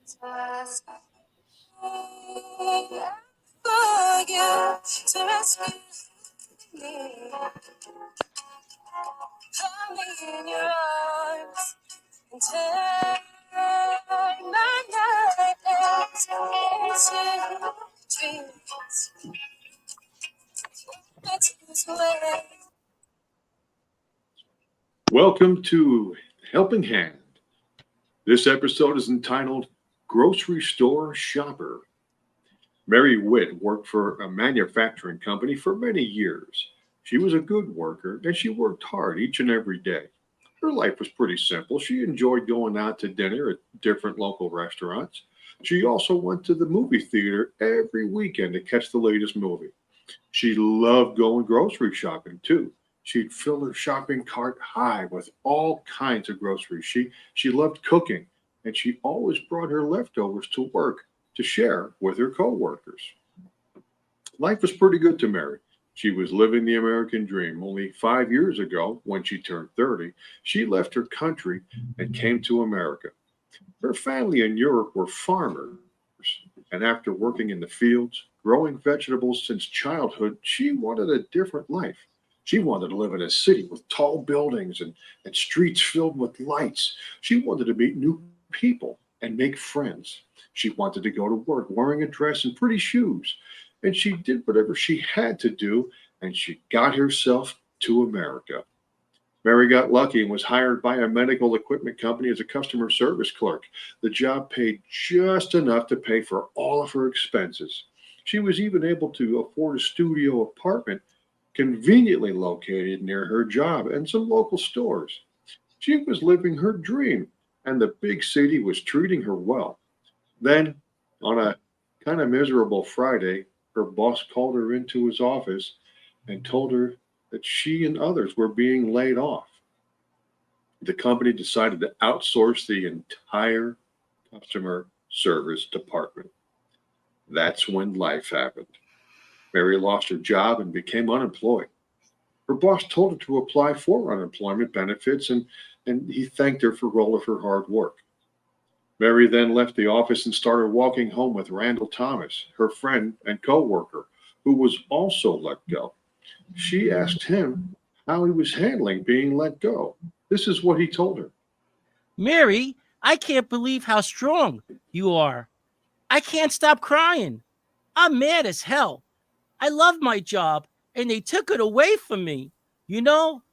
Just for you to rescue me. Hold me in your arms and turn my nightmares into dreams. It's way. Welcome to Helping Hand. This episode is entitled Grocery Store Shopper. Mary Witt worked for a manufacturing company for many years. She was a good worker and she worked hard each and every day. Her life was pretty simple. She enjoyed going out to dinner at different local restaurants. She also went to the movie theater every weekend to catch the latest movie. She loved going grocery shopping too. She'd fill her shopping cart high with all kinds of groceries. She loved cooking, and she always brought her leftovers to work to share with her coworkers. Life was pretty good to Mary. She was living the American dream. Only 5 years ago, when she turned 30, she left her country and came to America. Her family in Europe were farmers, and after working in the fields, growing vegetables since childhood, she wanted a different life. She wanted to live in a city with tall buildings and streets filled with lights. She wanted to meet new people and make friends. She wanted to go to work wearing a dress and pretty shoes. And she did whatever she had to do, and she got herself to America. Mary got lucky and was hired by a medical equipment company as a customer service clerk. The job paid just enough to pay for all of her expenses. She was even able to afford a studio apartment conveniently located near her job and some local stores. She was living her dream, and the big city was treating her well. Then, on a kind of miserable Friday, her boss called her into his office and told her that she and others were being laid off. The company decided to outsource the entire customer service department. That's when life happened. Mary lost her job and became unemployed. Her boss told her to apply for unemployment benefits, and he thanked her for all of her hard work. Mary then left the office and started walking home with Randall Thomas, her friend and coworker, who was also let go. She asked him how he was handling being let go. This is what he told her. Mary, I can't believe how strong you are. I can't stop crying. I'm mad as hell. I love my job, and they took it away from me.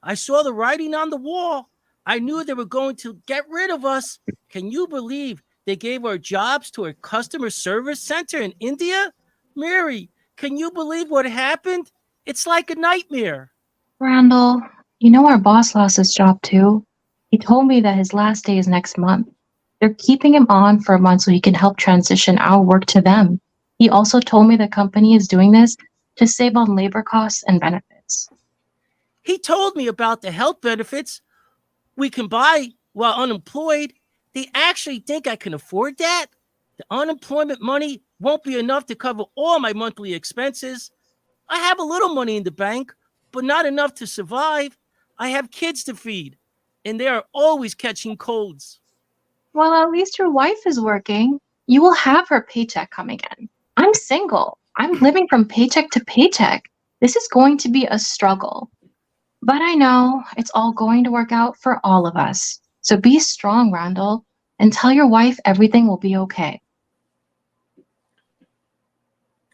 I saw the writing on the wall. I knew they were going to get rid of us. Can you believe they gave our jobs to a customer service center in India? Mary, can you believe what happened? It's like a nightmare. Randall, our boss lost his job too. He told me that his last day is next month. They're keeping him on for a month so he can help transition our work to them. He also told me the company is doing this to save on labor costs and benefits. He told me about the health benefits we can buy while unemployed. They actually think I can afford that? The unemployment money won't be enough to cover all my monthly expenses. I have a little money in the bank, but not enough to survive. I have kids to feed, and they are always catching colds. Well, at least your wife is working. You will have her paycheck coming in. I'm single. I'm living from paycheck to paycheck. This is going to be a struggle. But I know it's all going to work out for all of us. So be strong, Randall, and tell your wife everything will be okay.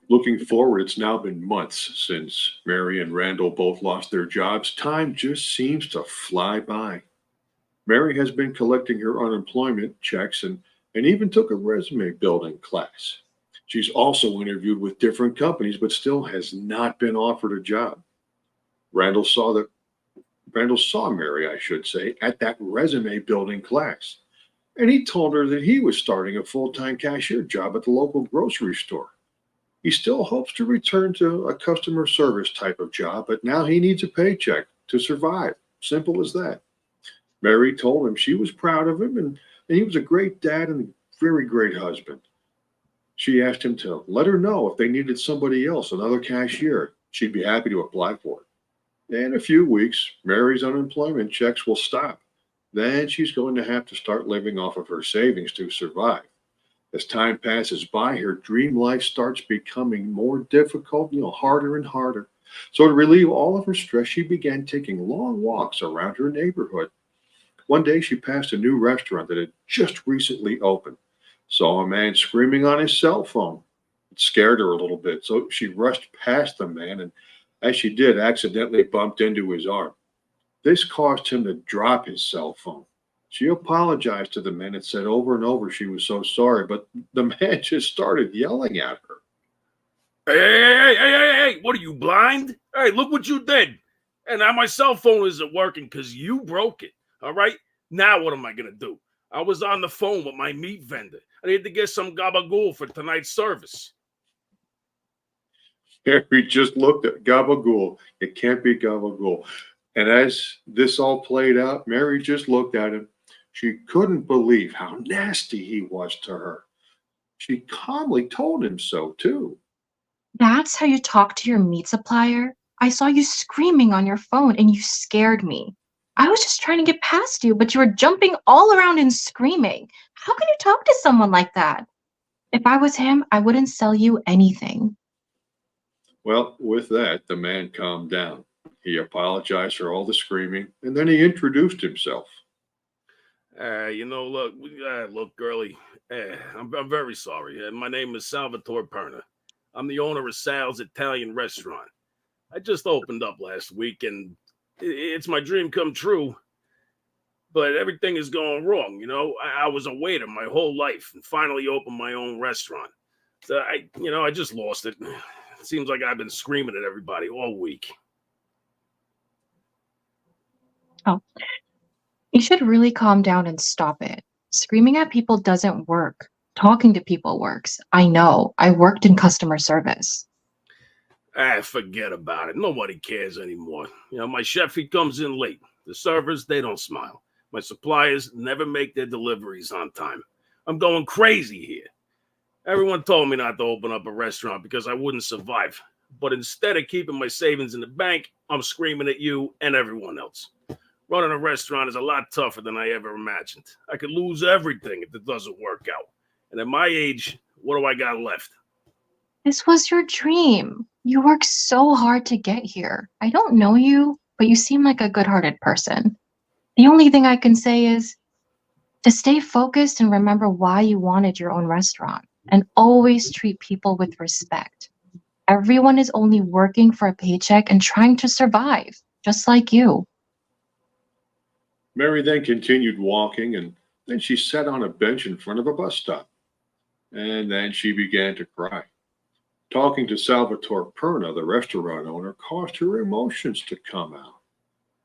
Looking forward, it's now been months since Mary and Randall both lost their jobs. Time just seems to fly by. Mary has been collecting her unemployment checks and even took a resume building class. She's also interviewed with different companies, but still has not been offered a job. Randall saw that Randall saw Mary, I should say, at that resume building class. And he told her that he was starting a full time cashier job at the local grocery store. He still hopes to return to a customer service type of job, but now he needs a paycheck to survive. Simple as that. Mary told him she was proud of him and he was a great dad and a very great husband. She asked him to let her know if they needed somebody else, another cashier. She'd be happy to apply for it. In a few weeks, Mary's unemployment checks will stop. Then she's going to have to start living off of her savings to survive. As time passes by, her dream life starts becoming more difficult, harder and harder. So, to relieve all of her stress, she began taking long walks around her neighborhood. One day, she passed a new restaurant that had just recently opened, saw a man screaming on his cell phone. It scared her a little bit, so she rushed past the man and, as she did, accidentally bumped into his arm. This caused him to drop his cell phone. She apologized to the man and said over and over she was so sorry, but the man just started yelling at her. Hey, what are you, blind? Hey, look what you did. And now my cell phone isn't working because you broke it. All right? Now what am I going to do? I was on the phone with my meat vendor. I need to get some gabagool for tonight's service. Harry just looked at Gabagool. It can't be Gabagool. And as this all played out, Mary just looked at him. She couldn't believe how nasty he was to her. She calmly told him so, too. That's how you talk to your meat supplier? I saw you screaming on your phone and you scared me. I was just trying to get past you, but you were jumping all around and screaming. How can you talk to someone like that? If I was him, I wouldn't sell you anything. Well, with that, the man calmed down. He apologized for all the screaming, and then he introduced himself. Look, girlie, I'm very sorry. My name is Salvatore Perna. I'm the owner of Sal's Italian restaurant. I just opened up last week, and it's my dream come true. But everything is going wrong. I was a waiter my whole life, and finally opened my own restaurant. So I just lost it. It seems like I've been screaming at everybody all week. Oh, you should really calm down and stop it. Screaming at people doesn't work. Talking to people works. I know. I worked in customer service. Forget about it. Nobody cares anymore. My chef, he comes in late. The servers, they don't smile. My suppliers never make their deliveries on time. I'm going crazy here. Everyone told me not to open up a restaurant because I wouldn't survive. But instead of keeping my savings in the bank, I'm screaming at you and everyone else. Running a restaurant is a lot tougher than I ever imagined. I could lose everything if it doesn't work out. And at my age, what do I got left? This was your dream. You worked so hard to get here. I don't know you, but you seem like a good-hearted person. The only thing I can say is to stay focused and remember why you wanted your own restaurant, and always treat people with respect. Everyone is only working for a paycheck and trying to survive, just like you. Mary then continued walking, and then she sat on a bench in front of a bus stop. And then she began to cry. Talking to Salvatore Perna, the restaurant owner, caused her emotions to come out.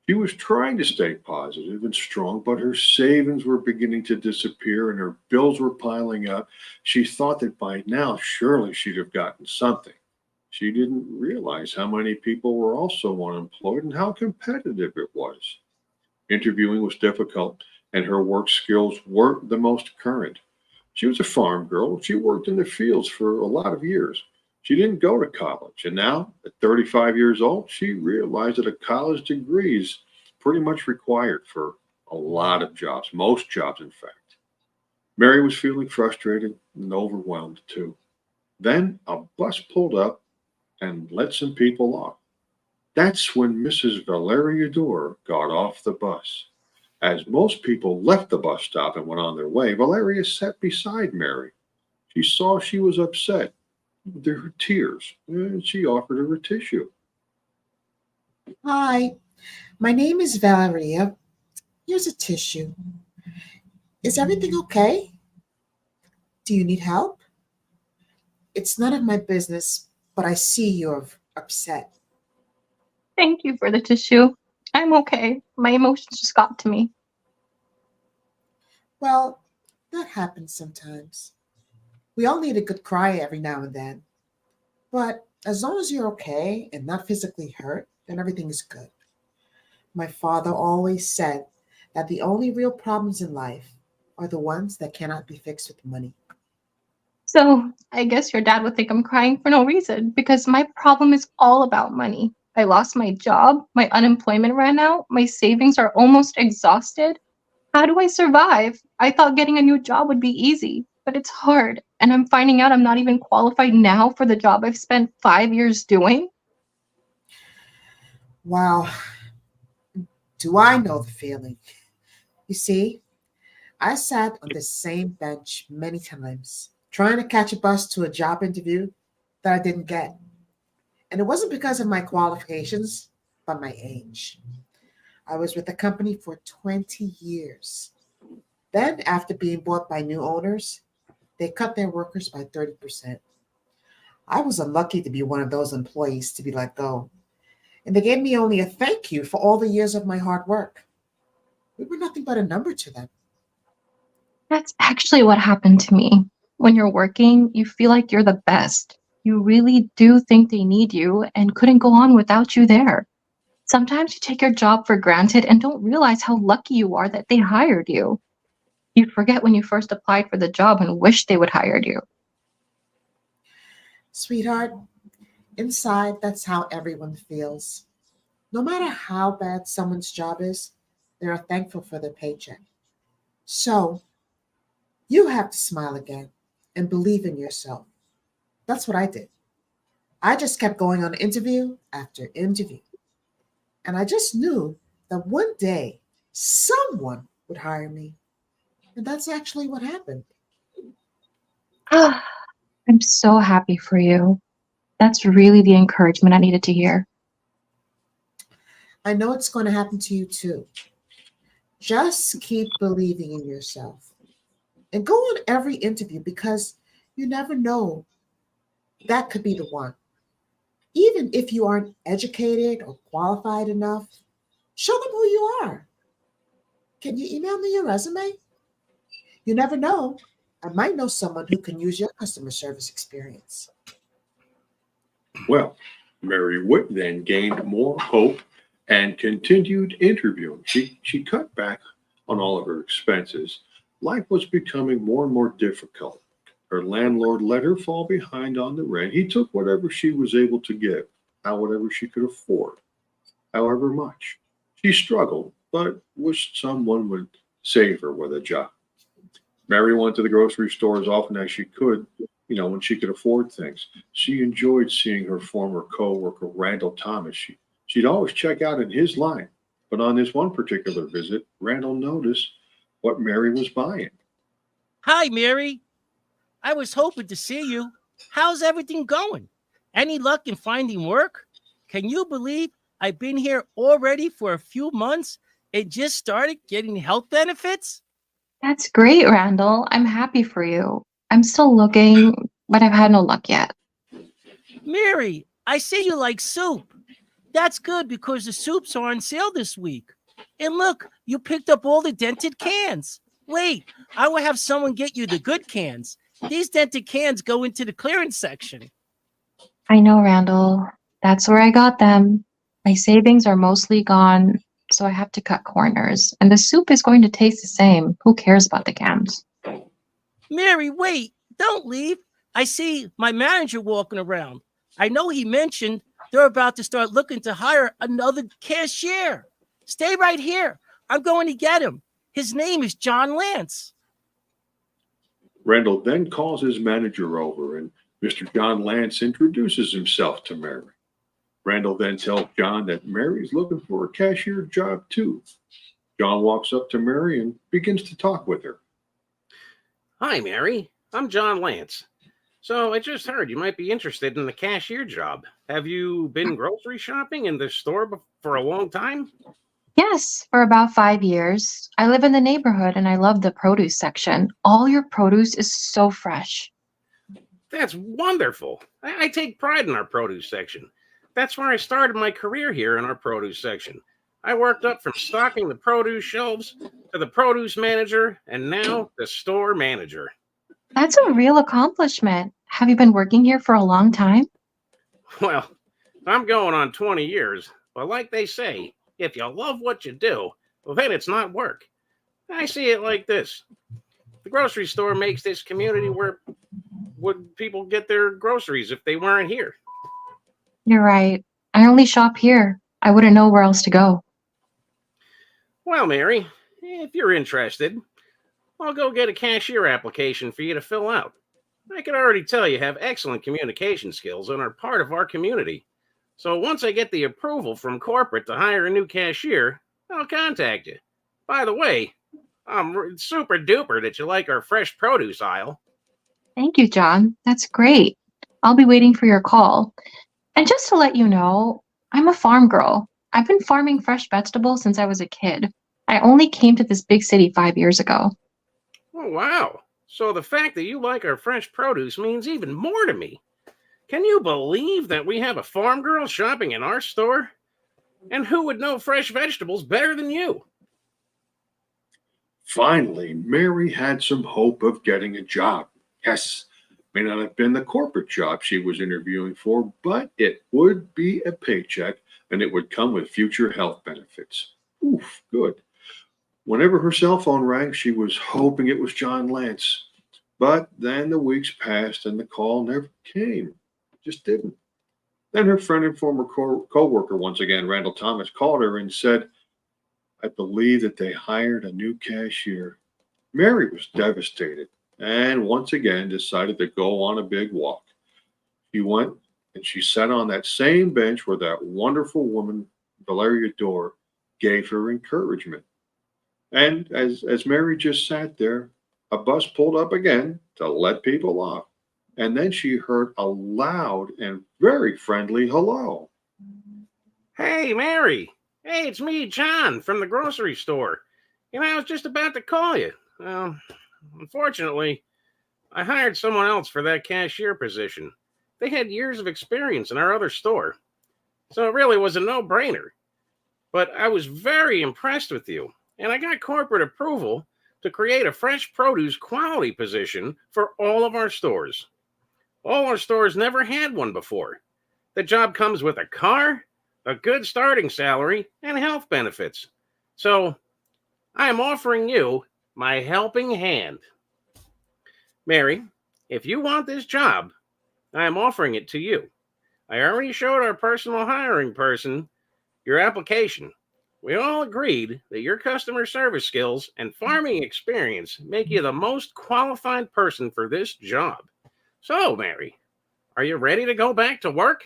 She was trying to stay positive and strong, but her savings were beginning to disappear and her bills were piling up. She thought that by now, surely she'd have gotten something. She didn't realize how many people were also unemployed and how competitive it was. Interviewing was difficult, and her work skills weren't the most current. She was a farm girl. She worked in the fields for a lot of years. She didn't go to college, and now, at 35 years old, she realized that a college degree is pretty much required for a lot of jobs, most jobs, in fact. Mary was feeling frustrated and overwhelmed, too. Then a bus pulled up and let some people off. That's when Mrs. Valeria Dorr got off the bus. As most people left the bus stop and went on their way, Valeria sat beside Mary. She saw she was upset. There were tears, and she offered her a tissue. Hi, my name is Valeria. Here's a tissue. Is everything okay? Do you need help? It's none of my business, but I see you're upset. Thank you for the tissue. I'm okay. My emotions just got to me. Well, that happens sometimes. We all need a good cry every now and then. But as long as you're okay and not physically hurt, then everything is good. My father always said that the only real problems in life are the ones that cannot be fixed with money. So I guess your dad would think I'm crying for no reason because my problem is all about money. I lost my job, my unemployment ran out, my savings are almost exhausted. How do I survive? I thought getting a new job would be easy. but it's hard. And I'm finding out I'm not even qualified now for the job I've spent 5 years doing. Wow, do I know the feeling? You see, I sat on the same bench many times, trying to catch a bus to a job interview that I didn't get. And it wasn't because of my qualifications, but my age. I was with the company for 20 years. Then, after being bought by new owners, they cut their workers by 30%. I was unlucky to be one of those employees to be let go. And they gave me only a thank you for all the years of my hard work. We were nothing but a number to them. That's actually what happened to me. When you're working, you feel like you're the best. You really do think they need you and couldn't go on without you there. Sometimes you take your job for granted and don't realize how lucky you are that they hired you. You forget when you first applied for the job and wish they would hire you. Sweetheart, inside, that's how everyone feels. No matter how bad someone's job is, they are thankful for their paycheck. So, you have to smile again and believe in yourself. That's what I did. I just kept going on interview after interview. And I just knew that one day someone would hire me. And that's actually what happened. I'm so happy for you. That's really the encouragement I needed to hear. I know it's going to happen to you too. Just keep believing in yourself and go on every interview because you never know, that could be the one. Even if you aren't educated or qualified enough, show them who you are. Can you email me your resume? You never know. I might know someone who can use your customer service experience. Well, Mary Witt then gained more hope and continued interviewing. She cut back on all of her expenses. Life was becoming more and more difficult. Her landlord let her fall behind on the rent. He took whatever she was able to give, whatever she could afford, however much. She struggled, but wished someone would save her with a job. Mary went to the grocery store as often as she could, when she could afford things. She enjoyed seeing her former coworker, Randall Thomas. She'd always check out in his line. But on this one particular visit, Randall noticed what Mary was buying. Hi, Mary. I was hoping to see you. How's everything going? Any luck in finding work? Can you believe I've been here already for a few months and just started getting health benefits? That's great, Randall. I'm happy for you. I'm still looking, but I've had no luck yet. Mary, I see you like soup. That's good because the soups are on sale this week. And look, you picked up all the dented cans. Wait, I will have someone get you the good cans. These dented cans go into the clearance section. I know, Randall. That's where I got them. My savings are mostly gone, so I have to cut corners. And the soup is going to taste the same. Who cares about the cans? Mary, wait, don't leave. I see my manager walking around. I know he mentioned they're about to start looking to hire another cashier. Stay right here. I'm going to get him. His name is John Lance. Randall then calls his manager over, and Mr. John Lance introduces himself to Mary. Randall then tells John that Mary's looking for a cashier job too. John walks up to Mary and begins to talk with her. Hi, Mary. I'm John Lance. So I just heard you might be interested in the cashier job. Have you been grocery shopping in this store for a long time? Yes, for about 5 years. I live in the neighborhood and I love the produce section. All your produce is so fresh. That's wonderful. I take pride in our produce section. That's where I started my career here in our produce section. I worked up from stocking the produce shelves to the produce manager and now the store manager. That's a real accomplishment. Have you been working here for a long time? Well, I'm going on 20 years, but like they say, if you love what you do, well, then it's not work. I see it like this. The grocery store makes this community where would people get their groceries if they weren't here? You're right. I only shop here. I wouldn't know where else to go. Well, Mary, if you're interested, I'll go get a cashier application for you to fill out. I can already tell you have excellent communication skills and are part of our community. So once I get the approval from corporate to hire a new cashier, I'll contact you. By the way, I'm super duper that you like our fresh produce aisle. Thank you, John. That's great. I'll be waiting for your call. And just to let you know, I'm a farm girl. I've been farming fresh vegetables since I was a kid. I only came to this big city 5 years ago. Oh, wow. So the fact that you like our fresh produce means even more to me. Can you believe that we have a farm girl shopping in our store? And who would know fresh vegetables better than you? Finally, Mary had some hope of getting a job. Yes, may not have been the corporate job she was interviewing for, but it would be a paycheck and it would come with future health benefits. Oof, good. Whenever her cell phone rang, she was hoping it was John Lance. But then the weeks passed and the call never came. Just didn't. Then her friend and former co-worker, once again, Randall Thomas, called her and said, I believe that they hired a new cashier. Mary was devastated and once again decided to go on a big walk. She went and she sat on that same bench where that wonderful woman, Valeria Dorr, gave her encouragement. And as Mary just sat there, a bus pulled up again to let people off. And then she heard a loud and very friendly hello. Hey, Mary. Hey, it's me, John, from the grocery store. I was just about to call you. Well, unfortunately, I hired someone else for that cashier position. They had years of experience in our other store, so it really was a no-brainer. But I was very impressed with you, and I got corporate approval to create a fresh produce quality position for all of our stores. All our stores never had one before. The job comes with a car, a good starting salary, and health benefits. So I am offering you my helping hand. Mary, if you want this job, I am offering it to you. I already showed our personal hiring person your application. We all agreed that your customer service skills and farming experience make you the most qualified person for this job. So, Mary, are you ready to go back to work?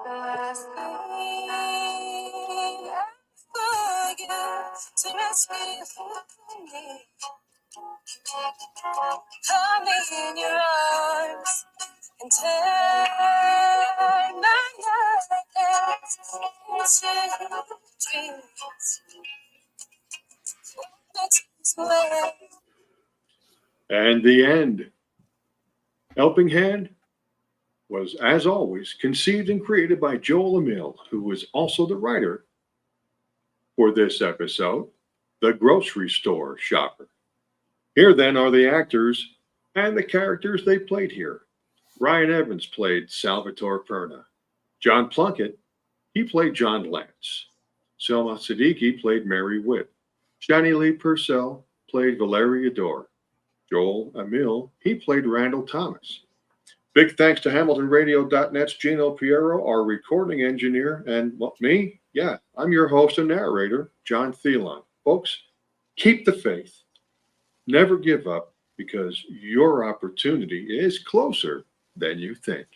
Last thing I for you to rescue me. Hold me in your arms and turn my nightmares into dreams. Makes away. And the end. Helping Hand was, as always, conceived and created by Joel Emil, who was also the writer for this episode, The Grocery Store Shopper. Here, then, are the actors and the characters they played here. Ryan Evans played Salvatore Perna. John Plunkett, he played John Lance. Selma Siddiqui played Mary Witt. Shani Lee Purcell played Valeria Dorr. Joel Emil, he played Randall Thomas. Big thanks to HamiltonRadio.net's Gino Piero, our recording engineer, and well, me, yeah, I'm your host and narrator, John Thielon. Folks, keep the faith. Never give up because your opportunity is closer than you think.